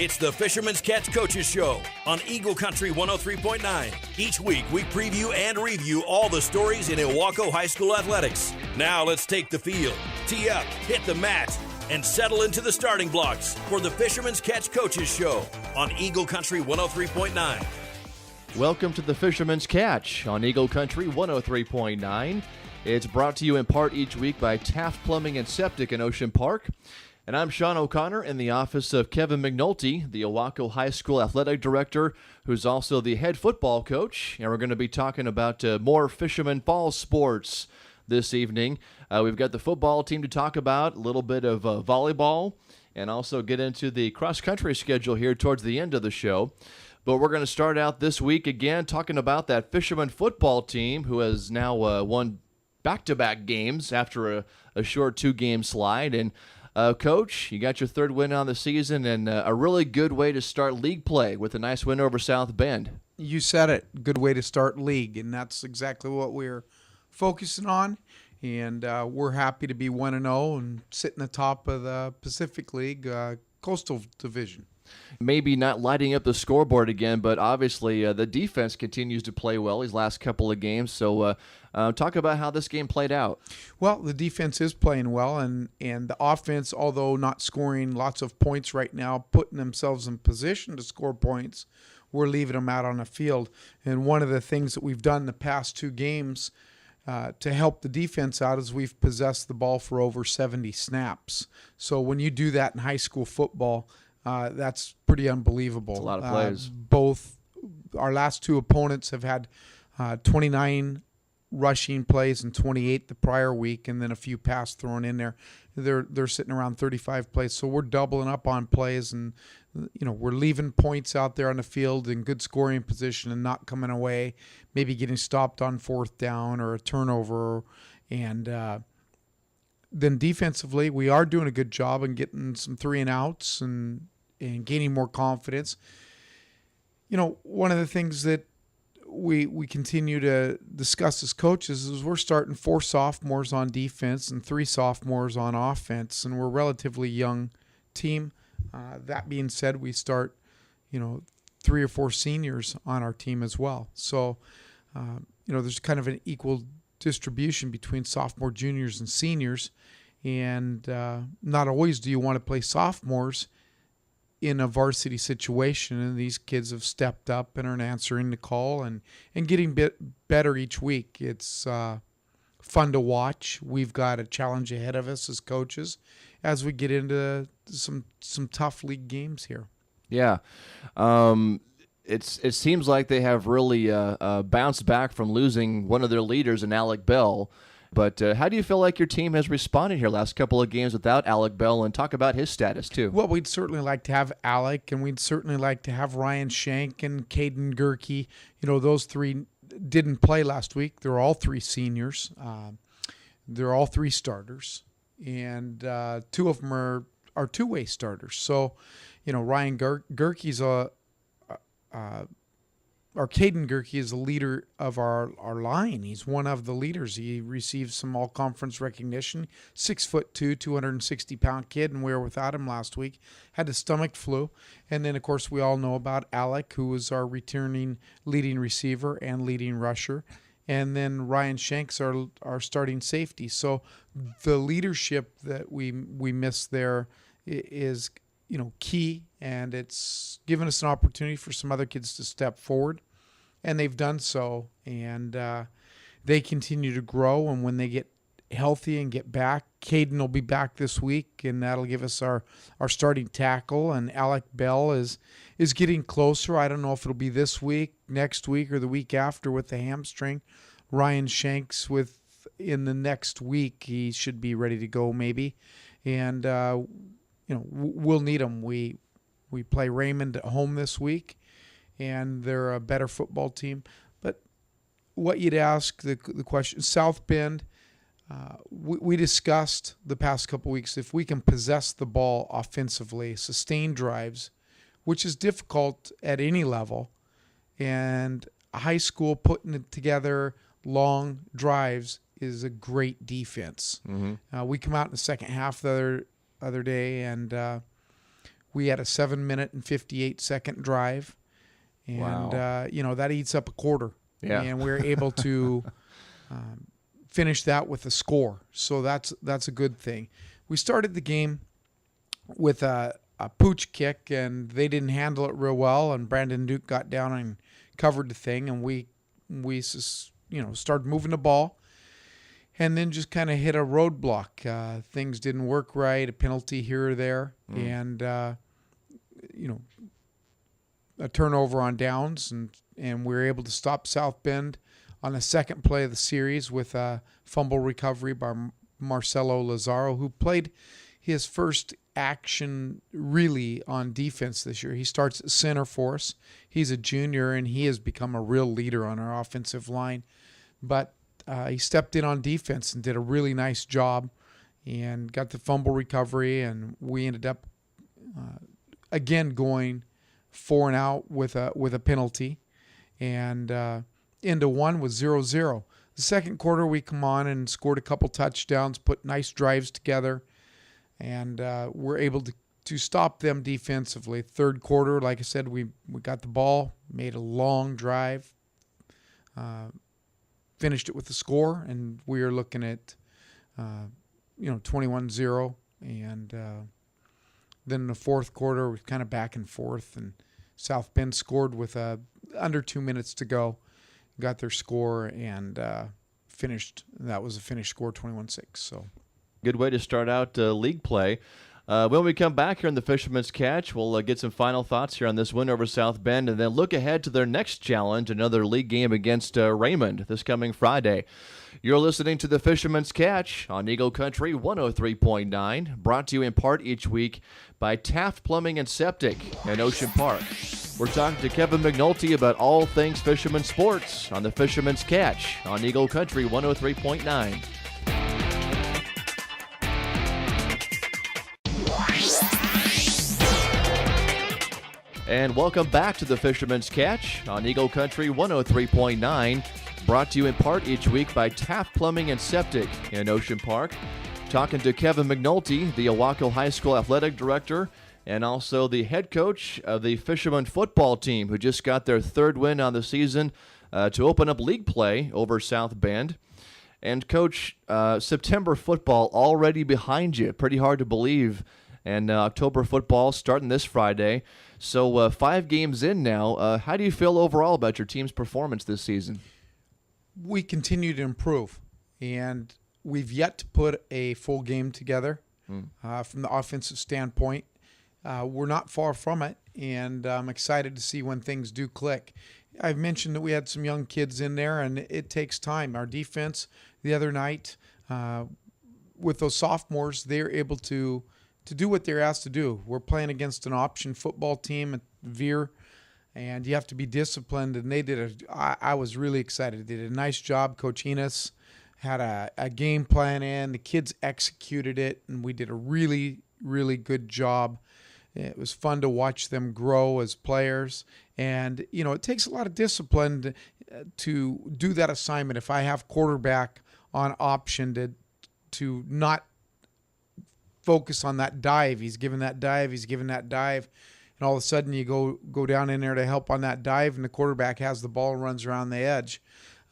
It's the Fisherman's Catch Coaches Show on Eagle Country 103.9. Each week, we preview and review all the stories in Ilwaco High School athletics. Now let's take the field, tee up, hit the mat, and settle into the starting blocks for the Fisherman's Catch Coaches Show on Eagle Country 103.9. Welcome to the Fisherman's Catch on Eagle Country 103.9. It's brought to you in part each week by Taft Plumbing and Septic in Ocean Park. And I'm Sean O'Connor in the office of Kevin McNulty, the Ilwaco High School Athletic Director, who's also the head football coach. And we're going to be talking about more Fisherman Fall sports this evening. We've got the football team to talk about, a little bit of volleyball, and also get into the cross-country schedule here towards the end of the show. But we're going to start out this week again talking about that Fisherman football team who has now won back-to-back games after a short two-game slide. And Coach, you got your third win on the season and a really good way to start league play with a nice win over South Bend. You said it. Good way to start league, and that's exactly what we're focusing on. And we're happy to be 1-0 and sit in the top of the Pacific League Coastal Division. Maybe not lighting up the scoreboard again, but obviously the defense continues to play well these last couple of games. So talk about how this game played out. Well, the defense is playing well, and the offense, although not scoring lots of points right now, putting themselves in position to score points, we're leaving them out on the field. And one of the things that we've done the past two games to help the defense out is we've possessed the ball for over 70 snaps. So when you do that in high school football, that's pretty unbelievable. That's a lot of plays. Both our last two opponents have had 29 rushing plays and 28 the prior week, and then a few pass thrown in there. They're sitting around 35 plays, so we're doubling up on plays, and we're leaving points out there on the field in good scoring position and not coming away, maybe getting stopped on fourth down or a turnover, and then defensively we are doing a good job in getting some 3-and-outs and gaining more confidence. One of the things that we continue to discuss as coaches is we're starting 4 sophomores on defense and 3 sophomores on offense, and we're a relatively young team. That being said, we start 3 or 4 seniors on our team as well. So there's kind of an equal distribution between sophomore, juniors, and seniors, and not always do you want to play sophomores in a varsity situation, and these kids have stepped up and are answering the call and getting better each week. It's fun to watch. We've got a challenge ahead of us as coaches as we get into some tough league games here. Yeah. It seems like they have really bounced back from losing one of their leaders in Alec Bell. But how do you feel like your team has responded here last couple of games without Alec Bell, and talk about his status too? Well, we'd certainly like to have Alec, and we'd certainly like to have Ryan Shank and Caden Gerke. Those 3 didn't play last week. They're all 3 seniors. They're all 3 starters, and 2 of them are two-way starters. So, Ryan Gerke's Caden Gerke is the leader of our line. He's one of the leaders. He received some all-conference recognition. 6'2", 260-pound kid, and we were without him last week. Had the stomach flu. And then, of course, we all know about Alec, who was our returning leading receiver and leading rusher. And then Ryan Shanks, our starting safety. So the leadership that we miss there is key, and it's given us an opportunity for some other kids to step forward, and they've done so, and they continue to grow, and when they get healthy and get back, Caden will be back this week, and that'll give us our starting tackle, and Alec Bell is getting closer. I don't know if it'll be this week, next week, or the week after with the hamstring. Ryan Shanks in the next week, he should be ready to go maybe, and we'll need them. We play Raymond at home this week, and they're a better football team. But what you'd ask, the question, South Bend, we discussed the past couple weeks, if we can possess the ball offensively, sustain drives, which is difficult at any level, and high school putting it together, long drives, is a great defense. Mm-hmm. We come out in the second half the other day, and We had a 7-minute and 58-second drive. And, Wow. that eats up a quarter. Yeah. And we were able to finish that with a score. So that's a good thing. We started the game with a pooch kick, and they didn't handle it real well. And Brandon Duke got down and covered the thing, and we started moving the ball, and then just kind of hit a roadblock. Things didn't work right, a penalty here or there, and a turnover on downs, and we were able to stop South Bend on the second play of the series with a fumble recovery by Marcelo Lazaro, who played his first action really on defense this year. He starts at center for us. He's a junior, and he has become a real leader on our offensive line. But he stepped in on defense and did a really nice job and got the fumble recovery, and we ended up again going 4 and out with a penalty, and into one was 0-0. The second quarter, we come on and scored a couple touchdowns, put nice drives together, and we're able to stop them defensively. Third quarter, like I said, we got the ball, made a long drive, finished it with a score, and we are looking at 21-0, and then in the fourth quarter, we're kind of back and forth, and South Bend scored with under 2 minutes to go, got their score, and finished. That was a finished score, 21-6. So, good way to start out league play. When we come back here in the Fisherman's Catch, we'll get some final thoughts here on this win over South Bend, and then look ahead to their next challenge, another league game against Raymond this coming Friday. You're listening to the Fisherman's Catch on Eagle Country 103.9, brought to you in part each week by Taft Plumbing and Septic in Ocean Park. We're talking to Kevin McNulty about all things fisherman sports on the Fisherman's Catch on Eagle Country 103.9. And welcome back to the Fisherman's Catch on Eagle Country 103.9, brought to you in part each week by Taft Plumbing and Septic in Ocean Park. Talking to Kevin McNulty, the Ilwaco High School Athletic Director, and also the head coach of the Fisherman football team, who just got their third win on the season to open up league play over South Bend. And Coach, September football already behind you. Pretty hard to believe. And October football starting this Friday. So 5 games in now. How do you feel overall about your team's performance this season? We continue to improve, and we've yet to put a full game together from the offensive standpoint. We're not far from it, and I'm excited to see when things do click. I've mentioned that we had some young kids in there, and it takes time. Our defense the other night, with those sophomores, they're able to do what they're asked to do. We're playing against an option football team at Veer, and you have to be disciplined, and they did I was really excited. They did a nice job. Coach Enos had a game plan in. The kids executed it, and we did a really, really good job. It was fun to watch them grow as players, and it takes a lot of discipline to do that assignment. If I have quarterback on option to not focus on that dive. He's given that dive, and all of a sudden you go down in there to help on that dive, and the quarterback has the ball and runs around the edge.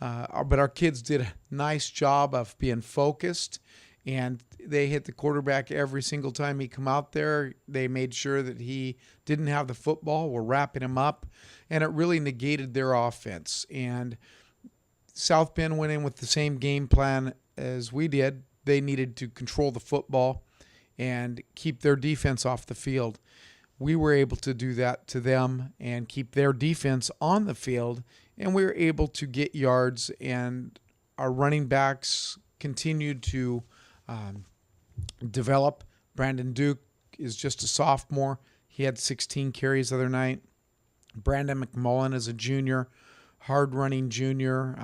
But our kids did a nice job of being focused, and they hit the quarterback every single time he come out there. They made sure that he didn't have the football. We're wrapping him up, and it really negated their offense. And South Bend went in with the same game plan as we did. They needed to control the football and keep their defense off the field. We were able to do that to them and keep their defense on the field, and we were able to get yards, and our running backs continued to develop. Brandon Duke is just a sophomore. He had 16 carries the other night. Brandon McMullen is a junior, hard-running junior,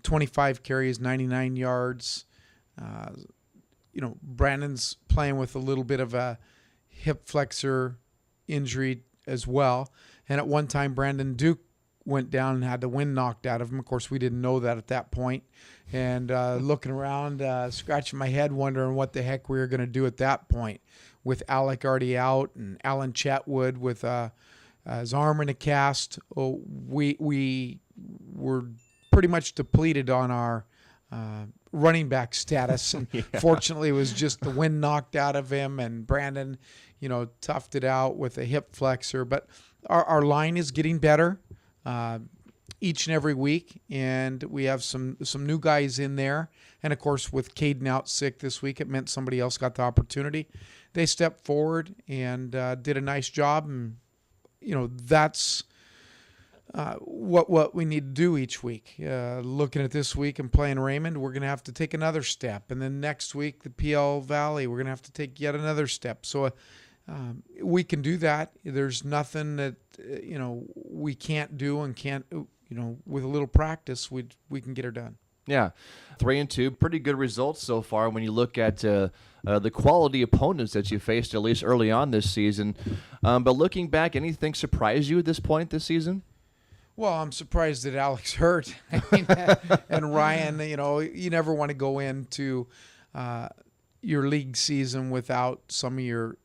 25 carries, 99 yards. Brandon's playing with a little bit of a hip flexor injury as well. And at one time, Brandon Duke went down and had the wind knocked out of him. Of course, we didn't know that at that point. And looking around, scratching my head, wondering what the heck we were going to do at that point with Alec already out and Alan Chetwood with his arm in a cast. Oh, we were pretty much depleted on our running back status. And fortunately, it was just the wind knocked out of him, and Brandon, toughed it out with a hip flexor. But our line is getting better each and every week, and we have some new guys in there. And, of course, with Caden out sick this week, it meant somebody else got the opportunity. They stepped forward and did a nice job, and, that's what we need to do each week. Looking at this week and playing Raymond, we're going to have to take another step. And then next week, the PL Valley, we're going to have to take yet another step. So we can do that. There's nothing that, we can't do and can't, with a little practice, we can get her done. Yeah, 3-2, pretty good results so far when you look at the quality opponents that you faced, at least early on this season. But looking back, anything surprise you at this point this season? Well, I'm surprised that Alex hurt. And Ryan, you never want to go into your league season without some of your,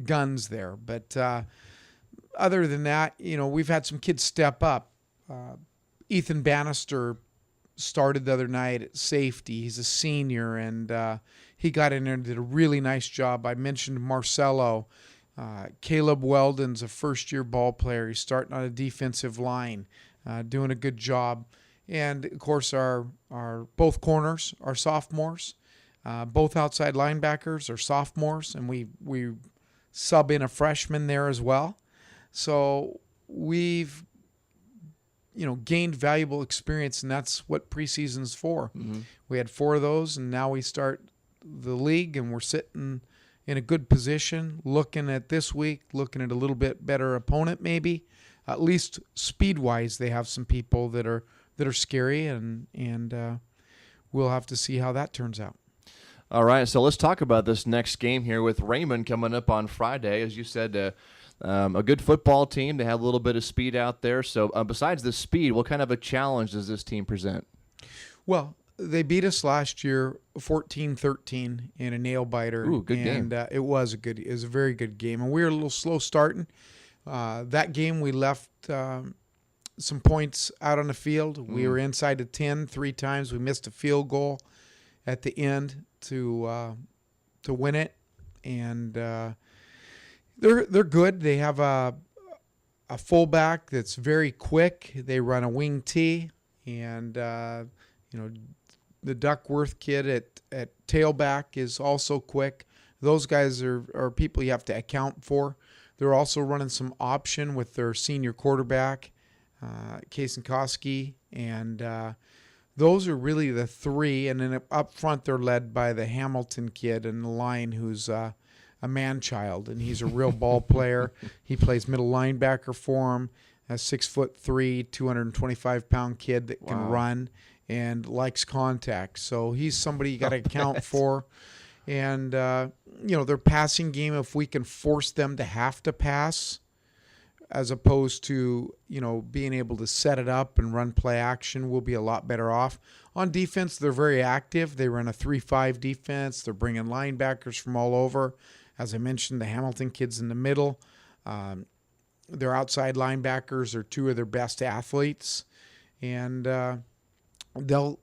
guns there. But other than that, we've had some kids step up. Ethan Bannister started the other night at safety. He's a senior, and he got in there and did a really nice job. I mentioned Marcelo. Caleb Weldon's a first-year ball player. He's starting on a defensive line, doing a good job. And, of course, our both corners are sophomores. Both outside linebackers are sophomores, and we sub in a freshman there as well. So we've, gained valuable experience, and that's what preseason's for. Mm-hmm. We had 4 of those, and now we start the league, and we're sitting in a good position, looking at this week, looking at a little bit better opponent maybe. At least speed-wise, they have some people that are scary, and we'll have to see how that turns out. All right, so let's talk about this next game here with Raymond coming up on Friday. As you said, a good football team. They have a little bit of speed out there. So besides the speed, what kind of a challenge does this team present? Well, they beat us last year 14-13 in a nail-biter. Ooh, good game. And it was a very good game. And we were a little slow starting. That game we left some points out on the field. We were inside the 10 3 times. We missed a field goal at the end to win it. And they're good. They have a fullback that's very quick. They run a wing T, and the Duckworth kid at tailback is also quick. Those guys are people you have to account for. They're also running some option with their senior quarterback, Kasenkowski, and those are really the 3. And then up front, they're led by the Hamilton kid in the line who's a man-child, and he's a real ball player. He plays middle linebacker for him, a 6'3", 225-pound kid that can run and likes contact. So he's somebody you got to account for. And, their passing game, if we can force them to have to pass as opposed to, being able to set it up and run play action, we'll be a lot better off. On defense, they're very active. They run a 3-5 defense. They're bringing linebackers from all over. As I mentioned, the Hamilton kids in the middle. Their outside linebackers are 2 of their best athletes. And they'll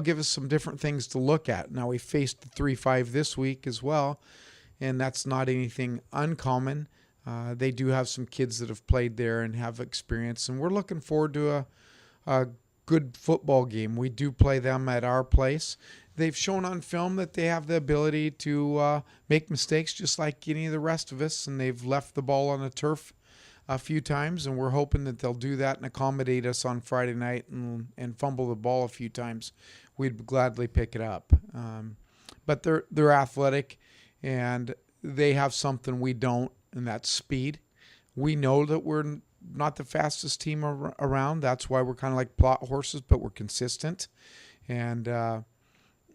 give us some different things to look at. Now, we faced the 3-5 this week as well, and that's not anything uncommon. They do have some kids that have played there and have experience, and we're looking forward to a good football game. We do play them at our place. They've shown on film that they have the ability to make mistakes just like any of the rest of us, and they've left the ball on the turf a few times, and we're hoping that they'll do that and accommodate us on Friday night and fumble the ball a few times. We'd gladly pick it up. But they're athletic, and they have something we don't, and that's speed. We know that we're not the fastest team around. That's why we're kind of like plot horses, but we're consistent. And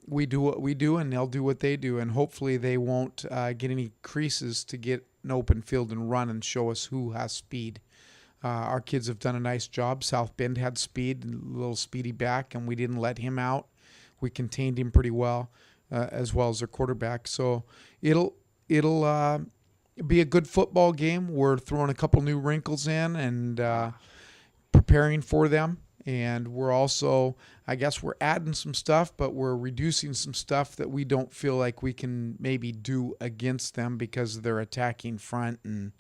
we do what we do, and they'll do what they do. And hopefully they won't get any creases to get an open field and run and show us who has speed. Our kids have done a nice job. South Bend had speed, a little speedy back, and we didn't let him out. We contained him pretty well, as their quarterback. So it'll be a good football game. We're throwing a couple new wrinkles in and preparing for them. And we're also, I guess we're adding some stuff, but we're reducing some stuff that we don't feel like we can maybe do against them because of their attacking front and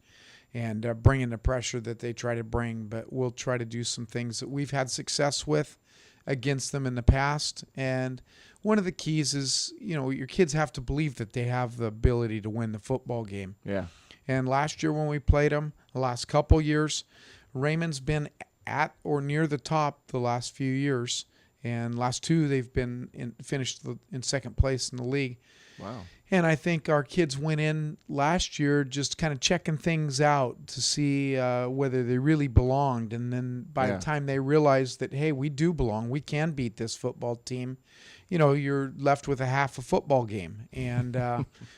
bringing the pressure that they try to bring. But we'll try to do some things that we've had success with against them in the past. And one of the keys is, your kids have to believe that they have the ability to win the football game. Yeah. And last year when we played them, the last couple years, Raymond's been at or near the top the last few years. And last two, they've been finished in second place in the league. Wow. And I think our kids went in last year just kind of checking things out to see whether they really belonged. And then by the time they realized that, hey, we do belong, we can beat this football team, you're left with a half a football game. And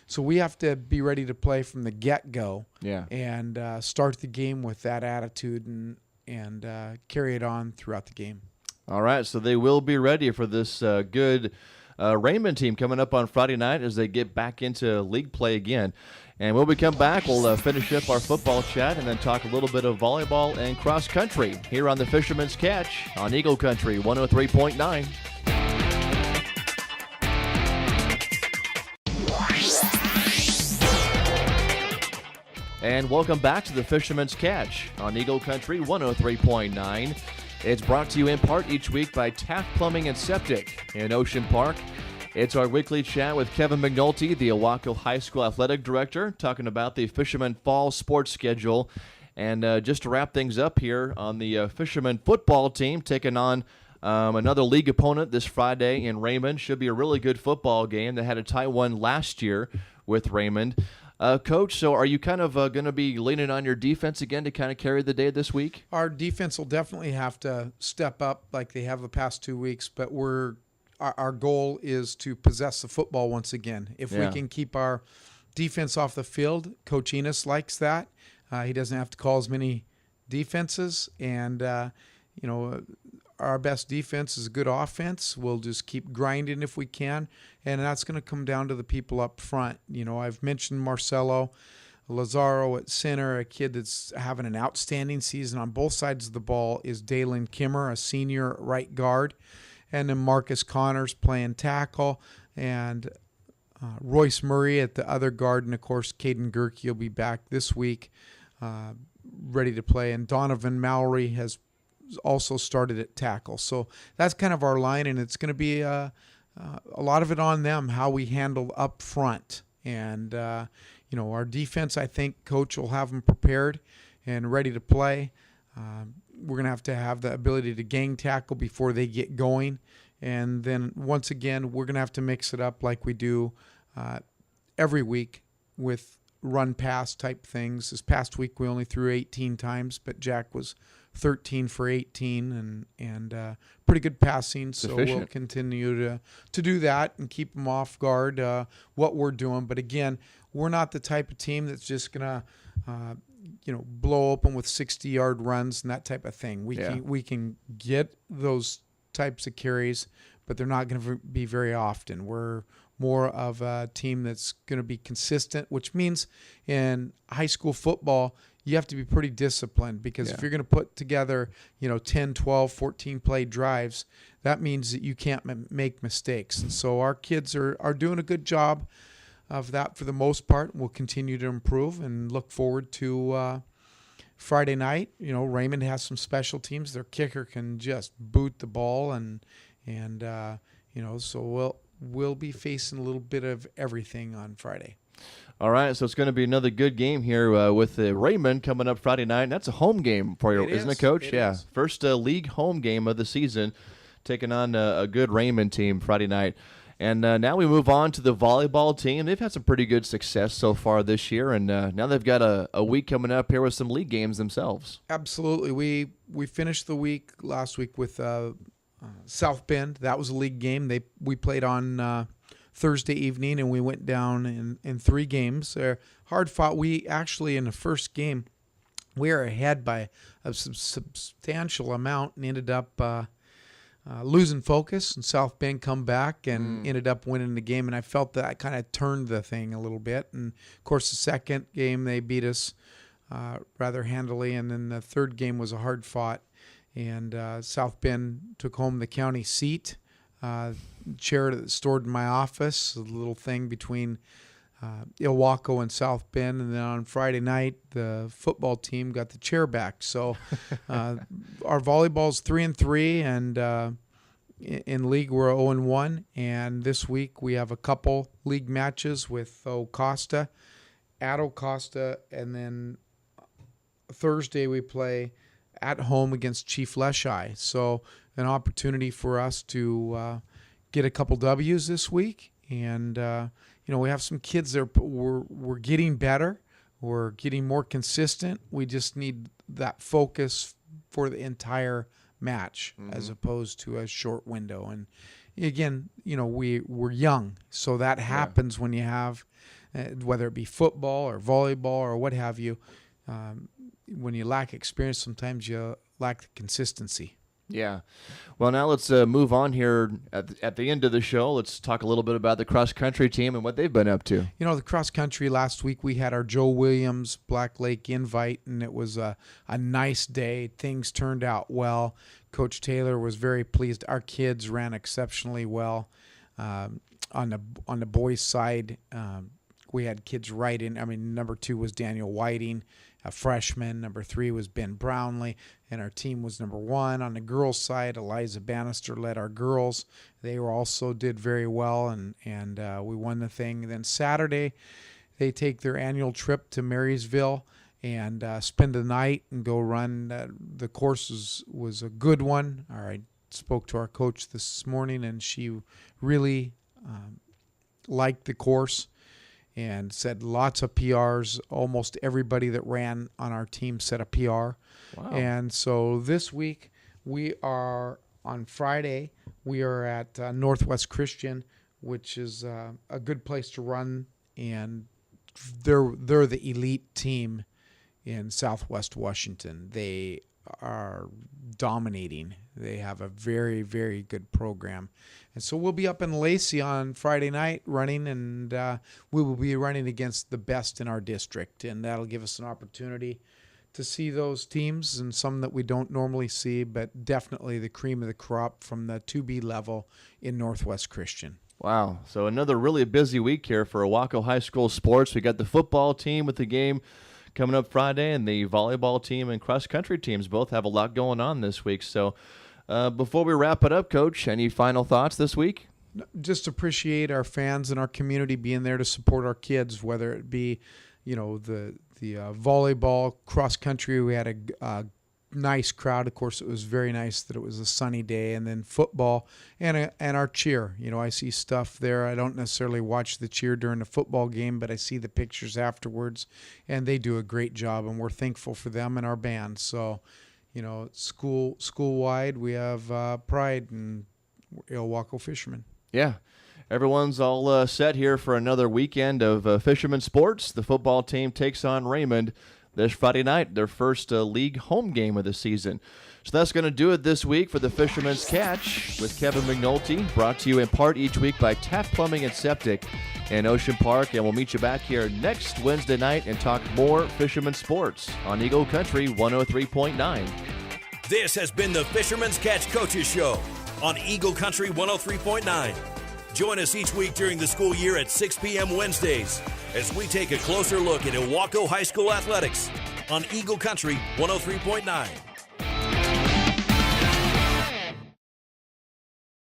so we have to be ready to play from the get-go and start the game with that attitude and carry it on throughout the game. All right, so they will be ready for this good Raymond team coming up on Friday night as they get back into league play again. And when we come back, we'll finish up our football chat and then talk a little bit of volleyball and cross country here on the Fisherman's Catch on Eagle Country 103.9. And welcome back to the Fisherman's Catch on Eagle Country 103.9. It's brought to you in part each week by Taft Plumbing and Septic in Ocean Park. It's our weekly chat with Kevin McNulty, the Ilwaco High School Athletic Director, talking about the Fisherman Fall sports schedule. And just to wrap things up here on the Fisherman football team, taking on another league opponent this Friday in Raymond. Should be a really good football game. They had a tie one last year with Raymond. Coach, so are you kind of going to be leaning on your defense again to kind of carry the day this week? Our defense will definitely have to step up like they have the past 2 weeks, but our goal is to possess the football once again. If we can keep our defense off the field, Coach Enos likes that. He doesn't have to call as many defenses, and our best defense is a good offense. We'll just keep grinding if we can, and that's going to come down to the people up front. I've mentioned Marcelo Lazaro at center, a kid that's having an outstanding season on both sides of the ball is Dalen Kimmer, a senior right guard, and then Marcus Connors playing tackle, and Royce Murray at the other guard, and of course Caden Gerke will be back this week, ready to play, and Donovan Mallory has also started at tackle. So that's kind of our line, and it's going to be a lot of it on them, how we handle up front. And, our defense, I think Coach will have them prepared and ready to play. We're going to have the ability to gang tackle before they get going. And then once again, we're going to have to mix it up like we do every week with run-pass type things. This past week we only threw 18 times, but Jack was 13 for 18 and pretty good passing. So we'll continue to do that and keep them off guard what we're doing. But again, we're not the type of team that's just going to blow open with 60-yard runs and that type of thing. We can get those types of carries, but they're not going to be very often. We're more of a team that's going to be consistent, which means in high school football, you have to be pretty disciplined because if you're going to put together, 10, 12, 14 play drives, that means that you can't make mistakes. And so our kids are doing a good job of that for the most part. We'll continue to improve and look forward to Friday night. Raymond has some special teams. Their kicker can just boot the ball and so we'll be facing a little bit of everything on Friday. All right, so it's going to be another good game here with Raymond coming up Friday night. And that's a home game for you, isn't it, Coach? It is. First league home game of the season, taking on a good Raymond team Friday night. And now we move on to the volleyball team. They've had some pretty good success so far this year, and now they've got a week coming up here with some league games themselves. Absolutely. We finished the week last week with South Bend. That was a league game. We played on Thursday evening, and we went down in 3 games. Hard fought. We actually, in the first game, we are ahead by a substantial amount and ended up losing focus, and South Bend come back and ended up winning the game. And I felt that kind of turned the thing a little bit. And, of course, the second game they beat us rather handily. And then the third game was a hard fought. And South Bend took home the county seat. Chair that's stored in my office, a little thing between Ilwaco and South Bend, and then on Friday night the football team got the chair back. So our volleyball's 3-3, and in league we're 0-1. And this week we have a couple league matches with Ocosta, at Ocosta, and then Thursday we play at home against Chief Leschi. So an opportunity for us to get a couple W's this week, and we have some kids there. We're getting better. We're getting more consistent. We just need that focus for the entire match as opposed to a short window. And again, we're young, so that happens when you have, whether it be football or volleyball or what have you. When you lack experience, sometimes you lack the consistency. Yeah. Well, now let's move on here at the end of the show. Let's talk a little bit about the cross-country team and what they've been up to. The cross-country last week, we had our Joe Williams Black Lake invite, and it was a nice day. Things turned out well. Coach Taylor was very pleased. Our kids ran exceptionally well. On the boys' side, we had kids right in. Number 2 was Daniel Whiting, a freshman. Number 3 was Ben Brownlee, and our team was number 1. On the girls' side, Eliza Bannister led our girls. They also did very well, and we won the thing. Then Saturday, they take their annual trip to Marysville and spend the night and go run. The course was a good one. I spoke to our coach this morning, and she really liked the course and said lots of PRs. Almost everybody that ran on our team set a PR. Wow. And so this week on Friday, we are at Northwest Christian, which is a good place to run, and they're the elite team in Southwest Washington. They are dominating. They have a very, very good program. And so we'll be up in Lacey on Friday night running, and we will be running against the best in our district, and that'll give us an opportunity to see those teams and some that we don't normally see, but definitely the cream of the crop from the 2B level in Northwest Christian. Wow. So another really busy week here for Ilwaco High School sports. We got the football team with the game coming up Friday, and the volleyball team and cross-country teams both have a lot going on this week. So before we wrap it up, Coach, any final thoughts this week? Just appreciate our fans and our community being there to support our kids, whether it be, the volleyball, cross-country. We had a nice crowd. Of course, it was very nice that it was a sunny day. And then football and our cheer. I see stuff there. I don't necessarily watch the cheer during the football game, but I see the pictures afterwards, and they do a great job, and we're thankful for them and our band. So, school-wide, we have pride in Ilwaco Fishermen. Yeah. Everyone's all set here for another weekend of fisherman sports. The football team takes on Raymond this Friday night, their first league home game of the season. So that's going to do it this week for the Fisherman's Catch with Kevin McNulty, brought to you in part each week by Taft Plumbing and Septic in Ocean Park. And we'll meet you back here next Wednesday night and talk more fisherman sports on Eagle Country 103.9. This has been the Fisherman's Catch Coaches Show on Eagle Country 103.9. Join us each week during the school year at 6 p.m. Wednesdays as we take a closer look at Ilwaco High School athletics on Eagle Country 103.9.